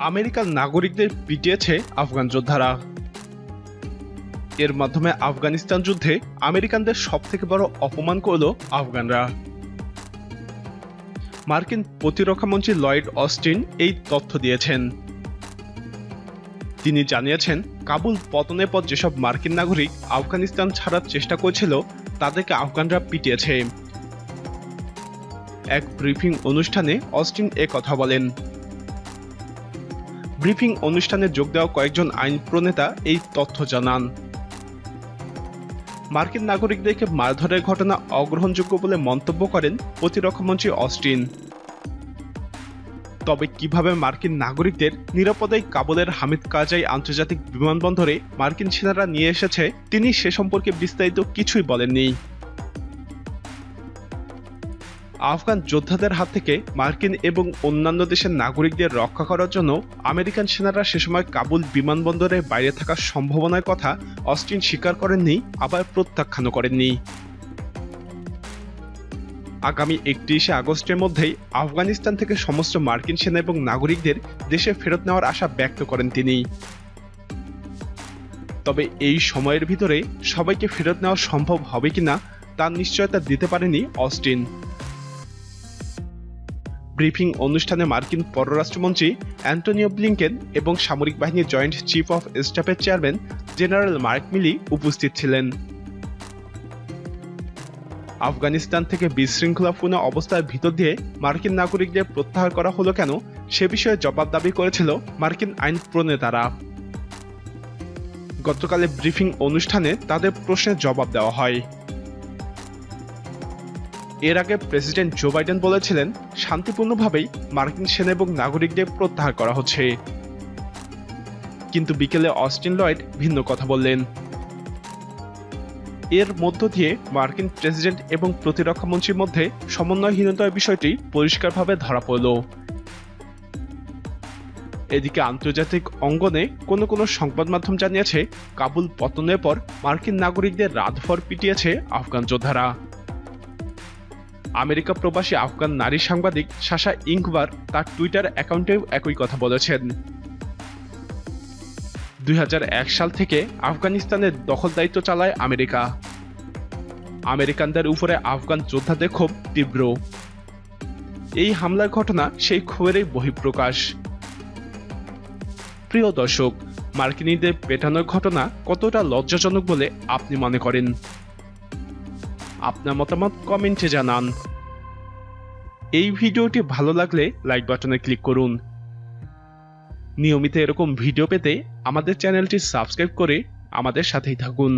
American নাগরিকদের পিটিয়েছে আফগান যোদ্ধারা। এর মাধ্যমে আফগানিস্তান যুদ্ধে আমেরিকানদের সবথেকে বড় অপমান করল আফগানরা। মার্কিন প্রতিরক্ষামন্ত্রী লয়েড অস্টিন এই তথ্য দিয়েছেন। তিনি জানিয়েছেন, কাবুল পতনের পর যেসব মার্কিন নাগরিক আফগানিস্তান ছাড়ার চেষ্টা করেছিল তাদেরকে আফগানরা পিটিয়েছে। এক ব্রিফিং অনুষ্ঠানে অস্টিন কথা বলেন। ব্রিফিং অনুষ্ঠানে যোগ দেওয়া কয়েকজন আইন প্রণেতা এই তথ্য জানান। মার্কিন নাগরিকদেরকে মারধরের ঘটনা অগ্রহণযোগ্য বলে মন্তব্য করেন প্রতিরক্ষামন্ত্রী অস্টিন। তবে কিভাবে মার্কিন নাগরিকদের নিরাপদেই কাবুলের হামিদ কারজাই আন্তর্জাতিক বিমানবন্দরে মার্কিন সেনারা নিয়ে এসেছে তিনি সে সম্পর্কে বিস্তারিত কিছুই বলেননি। আফগান যোদ্ধাদের হাত থেকে মার্কিন এবং অন্যান্য দেশের নাগরিকদের রক্ষা করার জন্য আমেরিকান সেনারা সে সময় কাবুল বিমানবন্দরের বাইরে থাকার সম্ভাবনার কথা অস্টিন স্বীকার করেননি, আবার প্রত্যাখ্যানও করেননি। আগামী 31 আগস্টের মধ্যেই আফগানিস্তান থেকে সমস্ত মার্কিন সেনা এবং নাগরিকদের দেশে ফেরত নেওয়ার আশা ব্যক্ত করেন তিনি। তবে এই সময়ের ভিতরে সবাইকে ফেরত নেওয়া সম্ভব হবে কিনা তার নিশ্চয়তা দিতে পারেনি অস্টিন। ব্রিফিং অনুষ্ঠানে মার্কিন পররাষ্ট্রমন্ত্রী অ্যান্টনিও ব্লিংকেন এবং সামরিক বাহিনীর জয়েন্ট চিফ অফ স্টাফের চেয়ারম্যান জেনারেল মার্ক মিলি উপস্থিত ছিলেন। আফগানিস্তান থেকে বিশৃঙ্খলাপূর্ণ অবস্থার ভিতর দিয়ে মার্কিন নাগরিকদের প্রত্যাহার করা হলো কেন সে বিষয়ে জবাব দাবি করেছিল মার্কিন আইন প্রণেতারা। গতকালের ব্রিফিং অনুষ্ঠানে তাদের প্রশ্নের জবাব দেওয়া হয়। এর আগে প্রেসিডেন্ট জো বাইডেন বলেছিলেন, শান্তিপূর্ণভাবেই মার্কিন সেনা এবং নাগরিকদের প্রত্যাহার করা হচ্ছে। কিন্তু বিকেলে অস্টিন লয়েড ভিন্ন কথা বললেন। এর মধ্য দিয়ে মার্কিন প্রেসিডেন্ট এবং প্রতিরক্ষামন্ত্রীর মধ্যে সমন্বয়হীনতার বিষয়টি পরিষ্কারভাবে ধরা পড়ল। এদিকে আন্তর্জাতিক অঙ্গনে কোনো কোনো সংবাদ মাধ্যম জানিয়েছে, কাবুল পতনের পর মার্কিন নাগরিকদের রাতভর পিটিয়েছে আফগান যোদ্ধারা। আমেরিকা প্রবাসী আফগান নারী সাংবাদিক সাশা ইঙ্কবার তার টুইটার অ্যাকাউন্টেও একই কথা বলেছেন। 2001 সাল থেকে আফগানিস্তানের দখলদারিত্ব চালায় আমেরিকা। আমেরিকানদের উপরে আফগান যোদ্ধাদের ক্ষোভ তীব্র। এই হামলার ঘটনা সেই ক্ষোভেরই বহিঃপ্রকাশ। প্রিয় দর্শক, মার্কিনীদের পেটানোর ঘটনা কতটা লজ্জাজনক বলে আপনি মনে করেন? আপনার মতামত কমেন্টে জানান। এই ভিডিওটি ভালো লাগলে লাইক বাটনে ক্লিক করুন। নিয়মিত এরকম ভিডিও পেতে আমাদের চ্যানেলটি সাবস্ক্রাইব করে আমাদের সাথেই থাকুন।